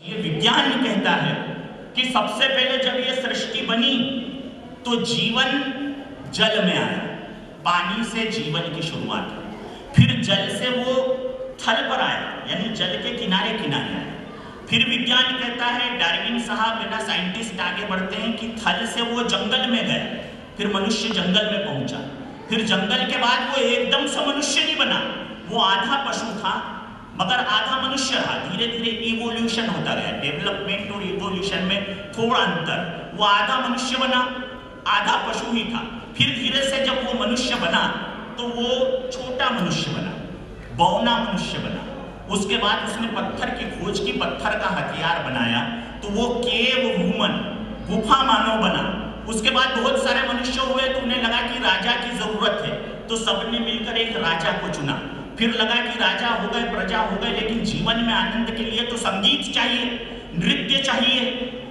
ये विज्ञान कहता है कि सबसे पहले जब ये सृष्टि बनी तो जीवन जल में आया, पानी से जीवन की शुरुआत है। फिर जल से वो थल पर आया, यानी जल के किनारे किनारे आया। फिर विज्ञान कहता है, डार्विन साहब बिना साइंटिस्ट आगे बढ़ते हैं कि थल से वो जंगल में गया, फिर मनुष्य जंगल में पहुंचा। फिर जंगल के बाद वो एकदम से मनुष्य नहीं बना, वो आधा पशु था मगर आधा मनुष्य रहा। धीरे धीरे इवोल्यूशन होता गया, डेवलपमेंट और इवोल्यूशन में थोड़ा अंतर। वो आधा मनुष्य बना, आधा पशु ही था। फिर धीरे से जब वो मनुष्य बना तो वो छोटा मनुष्य बना, बौना मनुष्य बना। उसके बाद उसने पत्थर की खोज की, पत्थर का हथियार बनाया तो वो केव ह्यूमन, गुफा मानव बना। उसके बाद बहुत सारे मनुष्य हुए तो उन्हें लगा कि राजा की जरूरत है तो सबने मिलकर एक राजा को चुना। फिर लगा कि राजा हो गए, प्रजा हो गए, लेकिन जीवन में आनंद के लिए तो संगीत चाहिए, नृत्य चाहिए,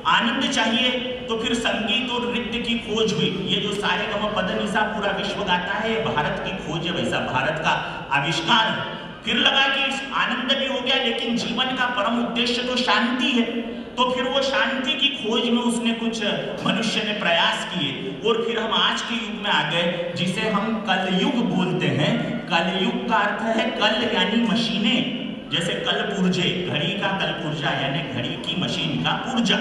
आनंद चाहिए। तो फिर संगीत और नृत्य की खोज हुई। ये जो सारेगमपधनिसा पूरा विश्व गाता है, ये भारत की खोज है, वैसा भारत का आविष्कार है। फिर लगा कि आनंद भी हो गया लेकिन जीवन का परम उद्देश्य तो शांति है, तो फिर वो शांति की खोज में उसने कुछ मनुष्य ने प्रयास किए। और फिर हम आज के युग में आ गए जिसे हम कलयुग बोलते हैं। कलयुग का अर्थ है कल यानी मशीनें, जैसे कल पुर्जे, घड़ी का कल पुर्जा यानी घड़ी की मशीन का पुर्जा।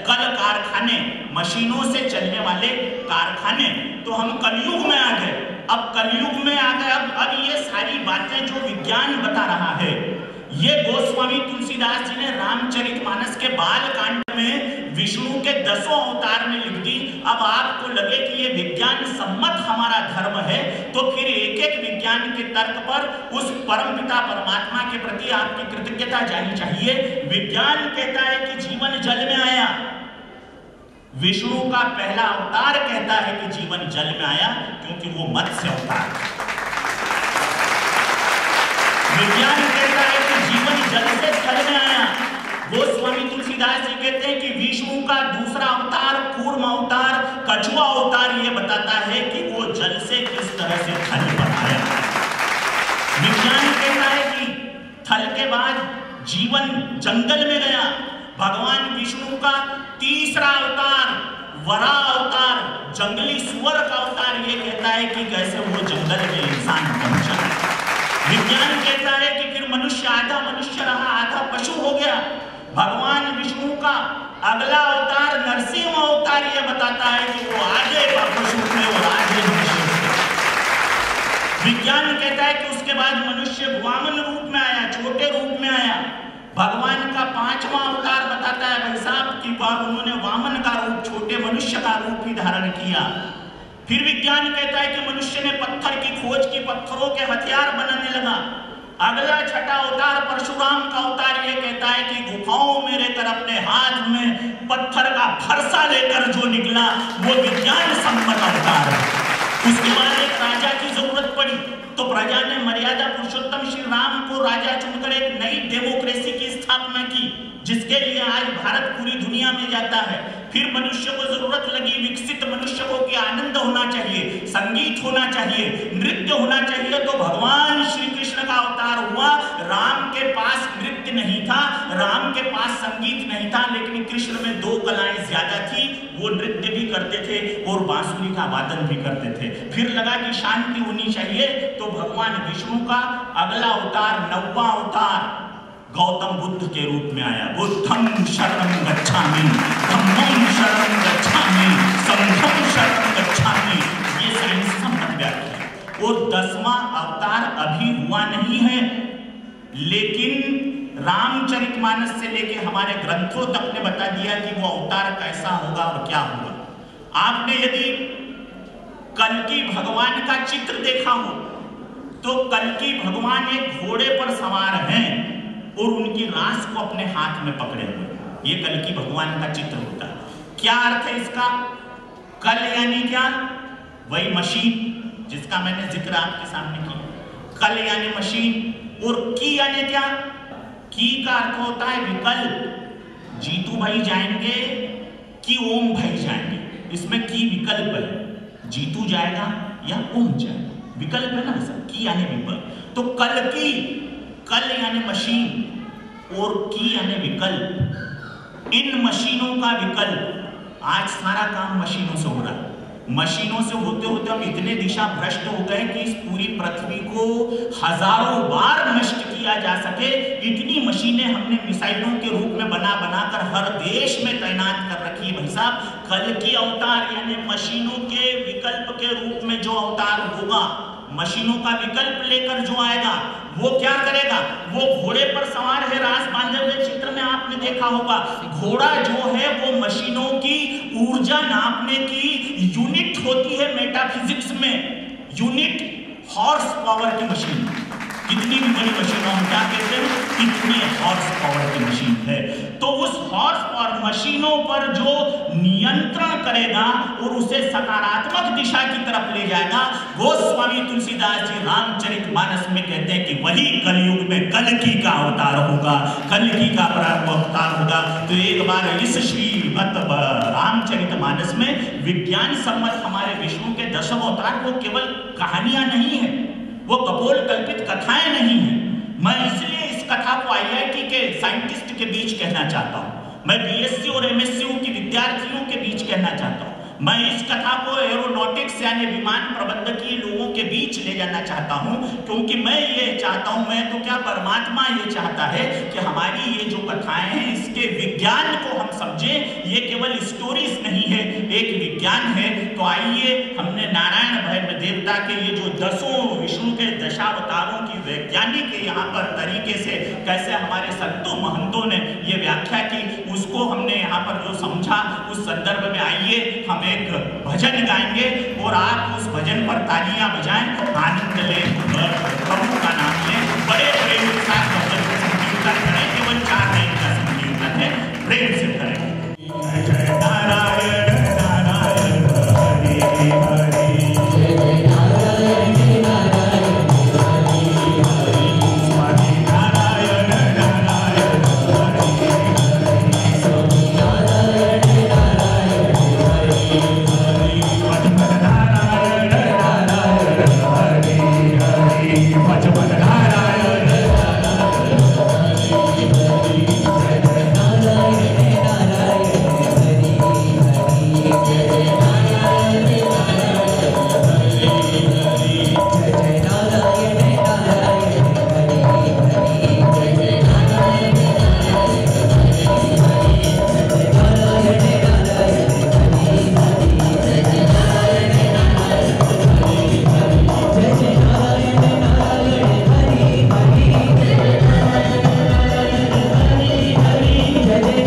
कल कारखाने, मशीनों से चलने वाले कारखाने। तो हम कलयुग में आ गए। अब कलयुग में आ गए। अब ये सारी बातें जो विज्ञान बता रहा है, ये गोस्वामी तुलसीदास जी ने रामचरितमानस के बाल कांड में विष्णु के 10 अवतार में लिख दी। अब आपको लगे कि ये विज्ञान सम्मत हमारा धर्म है तो फिर एक एक विज्ञान के तर्क पर उस परमपिता परमात्मा के प्रति आपकी कृतज्ञता जानी चाहिए। विज्ञान कहता है कि जीवन जल में आया, विष्णु का पहला अवतार कहता है कि जीवन जल में आया क्योंकि वो मत्स्य अवतार। विज्ञान कहता है कि जीवन जल से थल में आया। गोस्वामी तुलसीदास जी कहते हैं कि विष्णु का दूसरा अवतार, कूर्म अवतार, कछुआ अवतार, ये बताता है कि वो जल से किस तरह से थल पर आया। विज्ञान कहता है कि थल के बाद जीवन जंगल में गया। भगवान विष्णु का तीसरा अवतार, वरा अवतार, जंगली सुअर का अवतार, ये कहता है कि कैसे वो जंगल में इंसान पहुंचा। विज्ञान कहता है कि फिर मनुष्य आधा मनुष्य रहा, आधा पशु हो गया। भगवान विष्णु का अगला अवतार नरसिंह अवतार ये बताता है कि वो आधे पशु थे और आधे मनुष्य थे। विज्ञान कहता है कि उसके बाद मनुष्य वामन रूप में आया, छोटे रूप में आया। भगवान का 5वां अवतार बताता है भाई साहब की बार उन्होंने वामन का रूप, छोटे मनुष्य का रूप ही धारण किया। फिर विज्ञान कहता है कि मनुष्य ने पत्थर की खोज की, पत्थरों के हथियार बनाने लगा। अगला छठा अवतार परशुराम का अवतार ये कहता है कि गुफाओं में रहकर अपने हाथ में पत्थर का फरसा लेकर जो निकला वो विज्ञान सम्मत अवतार है। उसके बाद एक राजा की जरूरत पड़ी तो प्रजा ने मर्यादा पुरुषोत्तम श्री राम को राजा चुनकर एक नई डेमोक्रेसी की स्थापना की, जिसके लिए आज भारत पूरी दुनिया में जाता है। फिर मनुष्य को जरूरत लगी, विकसित मनुष्य को कि आनंद होना चाहिए, संगीत होना चाहिए, नृत्य होना चाहिए, तो भगवान श्री कृष्ण का अवतार हुआ। राम के पास नृत्य नहीं था, राम के पास संगीत नहीं था, लेकिन कृष्ण में 2 कलाएं ज्यादा थी। वो नृत्य भी करते थे और बांसुरी का वादन भी करते थे। फिर लगा कि शांति होनी चाहिए तो भगवान विष्णु का अगला अवतार, 9वां अवतार, गौतम बुद्ध के रूप में आया। बुद्धं शरणं गच्छामि, धम्मं शरणं गच्छामि, संघं शरणं गच्छामि। ये साइंस सम्मत व्याख्या। और 10वां अवतार अभी हुआ नहीं है, लेकिन रामचरितमानस से लेके हमारे ग्रंथों तक ने बता दिया कि वो अवतार कैसा होगा और क्या होगा। आपने यदि कल्कि भगवान का चित्र देखा हो तो कल्कि भगवान एक घोड़े पर सवार हैं और उनकी रास को अपने हाथ में पकड़े हुए। ये कल्कि भगवान का चित्र होता है। क्या अर्थ है इसका? कल यानी क्या? वही मशीन जिसका मैंने जिक्र आपके सामने किया। कल यानी मशीन। और की यानी क्या? की का अर्थ होता है विकल्प। जीतू भाई जाएंगे कि ओम भाई जाएंगे, इसमें की विकल्प है। जीतू जाएगा या ओम जाएगा, विकल्प है ना सर। की यानी विकल्प। तो कल की, कल यानी मशीन, और की यानी विकल्प, इन मशीनों का विकल्प। आज सारा काम मशीनों से हो रहा है। मशीनों से होते होते हम इतने दिशा भ्रष्ट हो गए कि इस पूरी पृथ्वी को हजारों बार नष्ट किया जा सके, इतनी मशीनें हमने मिसाइलों के रूप में बना बनाकर हर देश में तैनात कर रखी है। भाई साहब, कल की अवतार यानी मशीनों के विकल्प के रूप में जो अवतार होगा, मशीनों का विकल्प लेकर जो आएगा, वो क्या करेगा? वो घोड़े पर सवार है, रास बांधे हुए। चित्र में आपने देखा होगा, घोड़ा जो है वो मशीनों की ऊर्जा नापने की यूनिट होती है। मेटाफिजिक्स में यूनिट हॉर्स पावर की मशीन। कितनी भी बड़ी मशीन हम क्या कहते हैं, इतनी हॉर्स पावर की मशीन है। तो उस हॉर्स पावर मशीनों पर जो नियंत्रण करेगा और उसे सकारात्मक दिशा की तरफ ले जाएगा, गोस्वामी तुलसीदास जी रामचरितमानस में कहते हैं कि वही कलयुग में कल्कि का अवतार होगा, कल्कि का प्रारंभ अवतार होगा। तो एक बार इस श्रीमद् रामचरितमानस में विज्ञान सम्मत हमारे विष्णु के 10 अवतार वो केवल कहानियां नहीं है, वो कपोल कल्पित कथाएं नहीं है। मैं इसलिए इस कथा को IIT के साइंटिस्ट के बीच कहना चाहता हूं, मैं BSc और MSc की विद्यार्थियों के बीच कहना चाहता हूं। मैं इस कथा को एरोनॉटिक्स यानी विमान प्रबंधकीय लोगों के बीच ले जाना चाहता हूं, क्योंकि मैं ये चाहता हूं, मैं तो क्या परमात्मा ये चाहता है कि हमारी ये जो कथाएं हैं इसके विज्ञान को हम समझें। ये केवल स्टोरीज नहीं है, एक विज्ञान है। तो आइए, हमने नारायण भैरव देवता के ये जो 10 विष्णु के दशावतारों की वैज्ञानिक यहाँ पर तरीके से कैसे हमारे संतों महंतों ने ये व्याख्या की, उसको हमने यहाँ पर जो समझा, उस संदर्भ में आइए हम एक भजन गाएंगे और आप उस भजन पर तालियां बजाएं, आनंद लें, प्रभु का नाम लें, बड़े प्रेम के साथ भजन का संकीर्तन करें। केवल 4 लाइन का संकीर्तन है, प्रेम से करें। जय नारायण नारायण हरि हरि, जय नारायण नारायण हरि हरि, स्वामी नारायण नारायण हरि हरि, स्वामी नारायण नारायण हरि हरि, भजन नारायण नारायण हरि हरि, भजन नारायण नारायण हरि हरि, जय नारायण नारायण हरि हरि, जय नारायण नारायण हरि हरि, जय नारायण नारायण हरि हरि, जय नारायण नारायण हरि हरि, जय नारायण नारायण हरि हरि, जय नारायण नारायण हरि हरि, जय नारायण नारायण हरि हरि, जय नारायण नारायण हरि हरि, जय नारायण नारायण हरि हरि, स्वामी नारायण नारायण हरि हरि, स्वामी नारायण नारायण हरि हरि, स्वामी नारायण नारायण हरि हरि, जय नारायण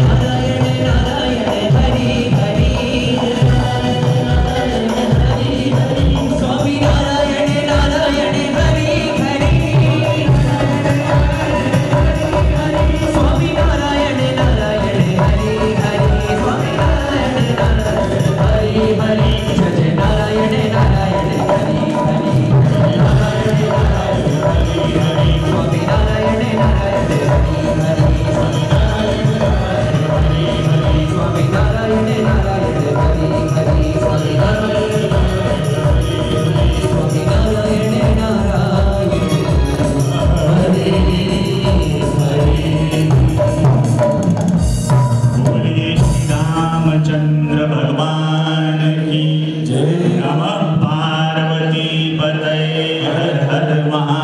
नारायण हरि हरि, नारायण नारायण हरि हरि, स्वामी नारायण नारायण हरि हरि, स्वामी नारायण नारायण हरि हरि, स्वामी नारायण नारायण हरि हरि, स्वामी नारायण नारायण हरि हरि, स्वामी नारायण नारायण हरि हरि। बोलिए श्री रामचंद्र भगवान की जय। नमः पार्वती पतये, हर हर महादेव।